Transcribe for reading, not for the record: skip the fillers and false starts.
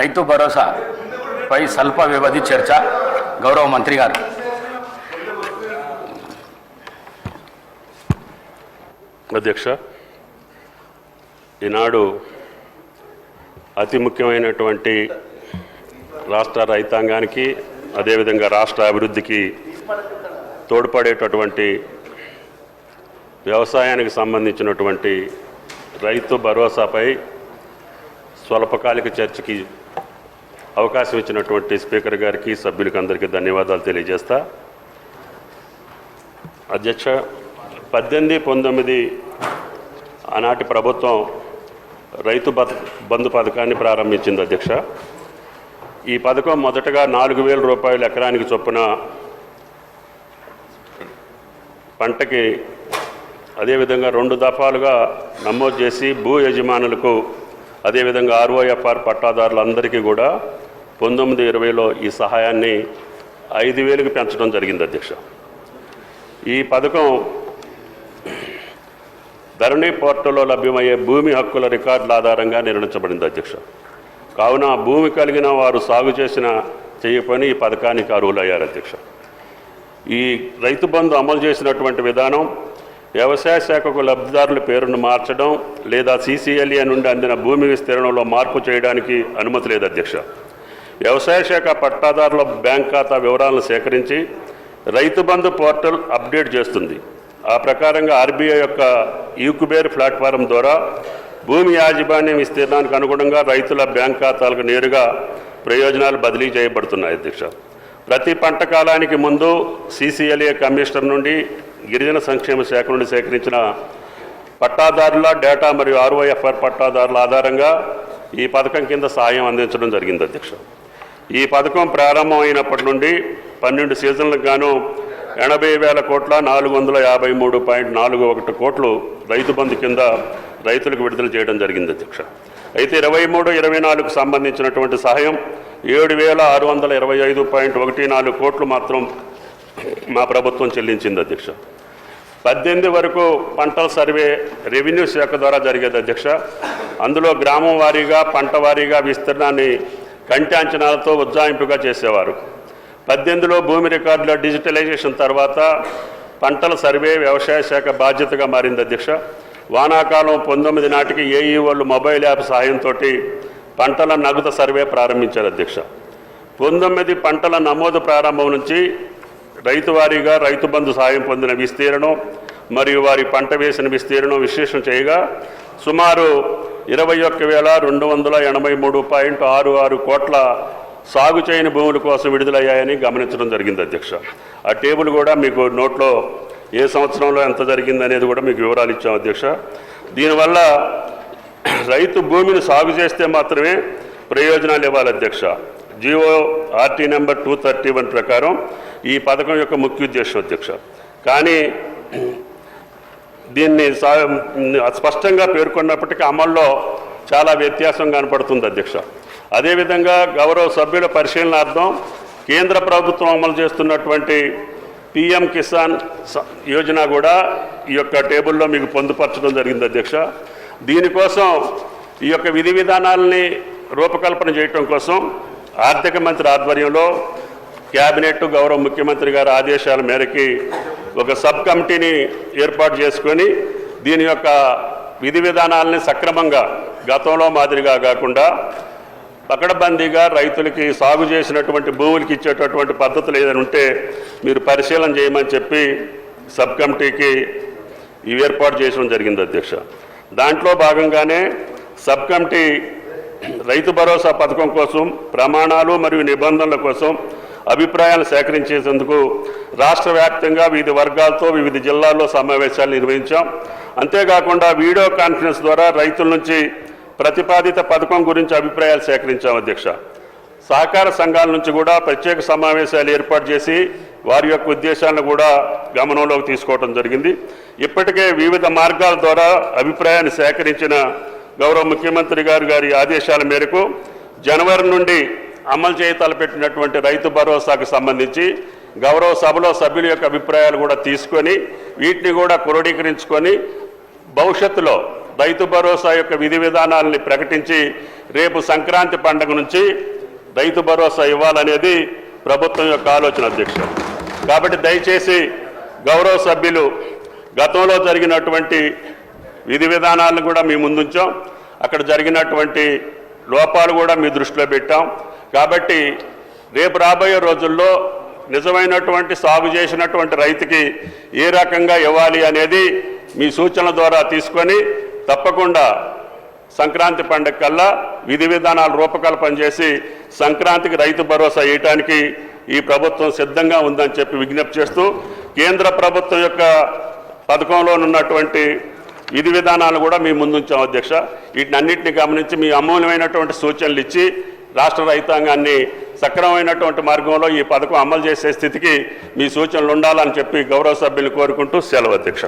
రైతు భరోసాపై స్వల్ప వ్యవధి చర్చ. గౌరవ మంత్రి గారు. అధ్యక్ష, ఈనాడు అతి ముఖ్యమైనటువంటి రాష్ట్ర రైతాంగానికి అదేవిధంగా రాష్ట్ర అభివృద్ధికి తోడ్పడేటటువంటి వ్యవసాయానికి సంబంధించినటువంటి రైతు భరోసాపై స్వల్పకాలిక చర్చకి అవకాశం ఇచ్చినటువంటి స్పీకర్ గారికి, సభ్యులకి అందరికీ ధన్యవాదాలు తెలియజేస్తా. అధ్యక్ష, 18-19 ఆనాటి ప్రభుత్వం రైతు బంధు పథకాన్ని ప్రారంభించింది. అధ్యక్ష, ఈ పథకం మొదటగా 4,000 రూపాయలు ఎకరానికి చొప్పున పంటకి అదేవిధంగా 2 దఫాలుగా నమోదు చేసి భూ యజమానులకు అదేవిధంగా ROFR పట్టాదారులందరికీ కూడా 19-20లో ఈ సహాయాన్ని 5,000కి పెంచడం జరిగింది. అధ్యక్ష, ఈ పథకం ధరణి పోర్టల్లో లభ్యమయ్యే భూమి హక్కుల రికార్డుల ఆధారంగా నిర్ణయించబడింది. అధ్యక్ష, కావున భూమి కలిగిన వారు సాగు చేయకపోయినా ఈ పథకానికి అర్హులయ్యారు. అధ్యక్ష, ఈ రైతు బంధు అమలు చేసినటువంటి విధానం వ్యవసాయ శాఖకు లబ్ధిదారుల పేరును మార్చడం లేదా CCLA నుండి అందిన భూమి విస్తీర్ణంలో మార్పు చేయడానికి అనుమతి లేదు. అధ్యక్ష, వ్యవసాయ శాఖ పట్టాదారుల బ్యాంక్ ఖాతా వివరాలను సేకరించి రైతు బంధు పోర్టల్ అప్డేట్ చేస్తుంది. ఆ ప్రకారంగా RBI యొక్క యూకుబేర్ ప్లాట్ఫారం ద్వారా భూమి యాజమాన్యం విస్తీర్ణానికి అనుగుణంగా రైతుల బ్యాంక్ ఖాతాలకు నేరుగా ప్రయోజనాలు బదిలీ చేయబడుతున్నాయి. అధ్యక్ష, ప్రతి పంట కాలానికి ముందు CCLA కమిషనర్ నుండి గిరిజన సంక్షేమ శాఖ నుండి సేకరించిన పట్టాదారుల డేటా మరియు ROFR పట్టాదారుల ఆధారంగా ఈ పథకం కింద సహాయం అందించడం జరిగింది. అధ్యక్ష, ఈ పథకం ప్రారంభమైనప్పటి నుండి 12 సీజన్లకు గాను 80,000 కోట్ల 453.41 కోట్లు రైతు బంధు కింద రైతులకు విడుదల చేయడం జరిగింది. అధ్యక్ష, అయితే 23-24కు సంబంధించినటువంటి సహాయం 7,625.14 కోట్లు మాత్రం మా ప్రభుత్వం చెల్లించింది. అధ్యక్ష, 18 వరకు పంటల సర్వే రెవెన్యూ శాఖ ద్వారా జరిగేది. అధ్యక్ష, అందులో గ్రామం వారీగా పంట వారీగా విస్తీర్ణాన్ని కంటి అంచనాలతో ఉజ్జాయింపుగా చేసేవారు. 18లో భూమి రికార్డుల డిజిటలైజేషన్ తర్వాత పంటల సర్వే వ్యవసాయ శాఖ బాధ్యతగా మారింది. అధ్యక్ష, వానాకాలం 19 నాటికి AEOలు మొబైల్ యాప్ సహాయంతో పంటల నగదు సర్వే ప్రారంభించారు. అధ్యక్ష, 19 పంటల నమోదు ప్రారంభం నుంచి రైతు వారీగా రైతు బంధు సాయం పొందిన విస్తీర్ణం మరియు వారి పంట వేసిన విస్తీర్ణం విశ్లేషణ చేయగా సుమారు 21,283.66 కోట్ల సాగు చేయని భూముల కోసం విడుదలయ్యాయని గమనించడం జరిగింది. అధ్యక్ష, ఆ టేబుల్ కూడా మీకు నోట్లో ఏ సంవత్సరంలో ఎంత జరిగింది అనేది కూడా మీకు వివరాలు ఇచ్చాం. అధ్యక్ష, దీనివల్ల రైతు భూమిని సాగు చేస్తే మాత్రమే ప్రయోజనాలు ఇవ్వాలి. అధ్యక్ష, GORT నెంబర్ 231 ప్రకారం ఈ పథకం యొక్క ముఖ్య ఉద్దేశం. అధ్యక్ష, కానీ దీన్ని స్పష్టంగా పేర్కొన్నప్పటికీ అమల్లో చాలా వ్యత్యాసం కనపడుతుంది. అధ్యక్ష, అదేవిధంగా గౌరవ సభ్యుల పరిశీలనార్థం కేంద్ర ప్రభుత్వం అమలు చేస్తున్నటువంటి PM కిసాన్ యోజన కూడా ఈ యొక్క టేబుల్లో మీకు పొందుపరచడం జరిగింది. అధ్యక్ష, దీనికోసం ఈ యొక్క విధి విధానాలని రూపకల్పన చేయటం కోసం ఆర్థిక మంత్రి ఆధ్వర్యంలో క్యాబినెట్ గౌరవ ముఖ్యమంత్రి గారి ఆదేశాల మేరకి ఒక సబ్ కమిటీని ఏర్పాటు చేసుకొని దీని యొక్క విధి విధానాలని సక్రమంగా గతంలో మాదిరిగా కాకుండా పకడ్బందీగా రైతులకి సాగు చేసినటువంటి భూములకి ఇచ్చేటటువంటి పద్ధతులు ఏదైనా ఉంటే మీరు పరిశీలన చేయమని చెప్పి సబ్ కమిటీకి ఇవి ఏర్పాటు చేయడం జరిగింది. అధ్యక్ష, దాంట్లో భాగంగానే సబ్ కమిటీ రైతు భరోసా పథకం కోసం ప్రమాణాలు మరియు నిబంధనల కోసం అభిప్రాయాలు సేకరించేందుకు రాష్ట్ర వ్యాప్తంగా వివిధ వర్గాలతో వివిధ జిల్లాల్లో సమావేశాలు నిర్వహించాం. అంతేకాకుండా వీడియో కాన్ఫరెన్స్ ద్వారా రైతుల నుంచి ప్రతిపాదిత పథకం గురించి అభిప్రాయాలు సేకరించాం. అధ్యక్ష, సహకార సంఘాల నుంచి కూడా ప్రత్యేక సమావేశాలు ఏర్పాటు చేసి వారి యొక్క ఉద్దేశాలను కూడా గమనంలోకి తీసుకోవడం జరిగింది. ఇప్పటికే వివిధ మార్గాల ద్వారా అభిప్రాయాన్ని సేకరించిన గౌరవ ముఖ్యమంత్రి గారి ఆదేశాల మేరకు జనవరి నుండి అమలు చేయ తలపెట్టినటువంటి రైతు భరోసాకు సంబంధించి గౌరవ సభలో సభ్యుల యొక్క అభిప్రాయాలు కూడా తీసుకొని వీటిని కూడా క్రోడీకరించుకొని భవిష్యత్తులో రైతు భరోసా యొక్క విధి విధానాలని ప్రకటించి రేపు సంక్రాంతి పండుగ నుంచి రైతు భరోసా ఇవ్వాలనేది ప్రభుత్వం యొక్క ఆలోచన అధ్యక్ష. కాబట్టి దయచేసి గౌరవ సభ్యులు గతంలో జరిగినటువంటి విధి విధానాలను కూడా మీ ముందుంచాం, అక్కడ జరిగినటువంటి లోపాలు కూడా మీ దృష్టిలో పెట్టాం. కాబట్టి రేపు రాబోయే రోజుల్లో నిజమైనటువంటి సాగు చేసినటువంటి రైతుకి ఏ రకంగా ఇవ్వాలి అనేది మీ సూచనల ద్వారా తీసుకొని తప్పకుండా సంక్రాంతి పండుగ కల్లా విధి విధానాలు రూపకల్పన చేసి సంక్రాంతికి రైతు భరోసా ఇవ్వడానికి ఈ ప్రభుత్వం సిద్ధంగా ఉందని చెప్పి విజ్ఞప్తి చేస్తూ, కేంద్ర ప్రభుత్వం యొక్క పథకంలో ఉన్నటువంటి విధి విధానాలు కూడా మీ ముందుంచాం అధ్యక్ష. వీటిని అన్నింటినీ గమనించి మీ అమూల్యమైనటువంటి సూచనలు ఇచ్చి రాష్ట్ర రైతాంగాన్ని సక్రమమైనటువంటి మార్గంలో ఈ పథకం అమలు చేసే స్థితికి మీ సూచనలు ఉండాలని చెప్పి గౌరవ సభ్యులు కోరుకుంటూ సెలవు అధ్యక్ష.